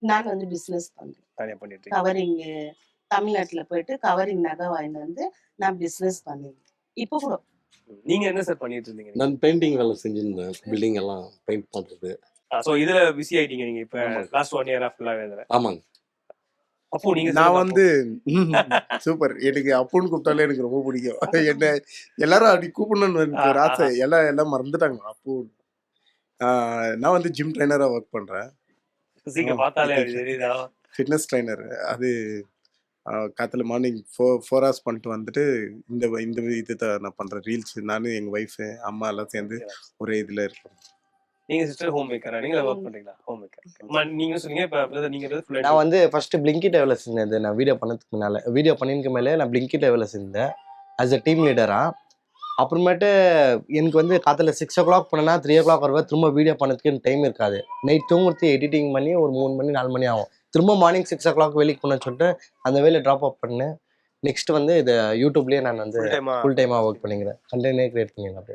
நான் வந்து பிசினஸ் பண்றேன். தனியா பண்ணிட்டு இருக்கீங்க. கவரிங் தமிழ்நாட்டுல போயிட்டு கவரிங் நகை வாங்கிட்டு வந்து நான் பிசினஸ் பண்ணிருக்கேன். இப்போ கூட நீங்க என்ன சார் பண்ணிட்டு இருந்தீங்க? நான் பெயிண்டிங் வேலை செஞ்சிருந்தேன். பில்டிங் எல்லாம் பெயிண்ட் பண்றது. சோ இதுல பிஸி ஆயிட்டீங்க நீங்க இப்ப ஆமா. லாஸ்ட் 1 இயர் ஃபுல்லாவே இதுல. ஆமாங்க. அப்போ நீங்க நான் சொல்லுங்க வந்து சூப்பர். எனக்கு அப்புன்னு கூப்பிட்டாலே எனக்கு ரொம்ப பிடிக்கும். என்ன எல்லாரும் அப்படி கூப்பிடணும்னு எனக்கு ஒரு ஆசை. எல்லாம் மறந்துட்டாங்க அப்பு. நான் வந்து ஜிம் ட்ரைனரா ஒர்க் பண்றேன். அப்போ. சீக்கிரம் பார்த்தாலே அது தெரியுதா? Fitness trainer. அது காத்தால மார்னிங் 4 ஹவர்ஸ் பண்ணிட்டு வந்துட்டு இந்த இது தான் நான் பண்றேன். ரீல்ஸ் நானும் எங்க ஒய்ஃப் அம்மா எல்லாம் சேர்ந்து ஒரே இதுல இருக்கோம். நீங்க சிஸ்டர் ஹோம் மேக்கரா? நீங்க வொர்க் பண்றீங்களா? Home maker. நீங்க சொன்னீங்க இப்ப பிரதர் நீங்க ஃபுல் நான் வந்து ஃபர்ஸ்ட் பிளிங்கிட் வேலை செஞ்சேன். நான் வீடியோ பண்ணதுக்கு முன்னால வீடியோ பண்ணிருக்க மேலே நான் பிளிங்கிட் வேலை செஞ்சேன் ஆஸ் அ டீம் லீடரா. அப்புறமேட்டு எனக்கு வந்து காலையில் 6 o'clock பண்ணேன்னா 3 o'clock வருவேன். திரும்ப வீடியோ பண்ணதுக்கு எனக்கு டைம் இருக்காது. நைட் தூங்குறது எடிட்டிங் பண்ணி ஒரு 3 மணி 4 மணி ஆகும். திரும்ப மார்னிங் 6 o'clock வேலைக்கு போனேன்னு சொல்லிட்டு அந்த வேலையை ட்ராப் அப் பண்ணேன். நெக்ஸ்ட் வந்து இதை யூடியூப்லேயே நான் வந்து ஃபுல் டைமாக ஒர்க் பண்ணிக்கிறேன். கண்டென்ட்டே கிரியேட் பண்ணிக்கிறேன்.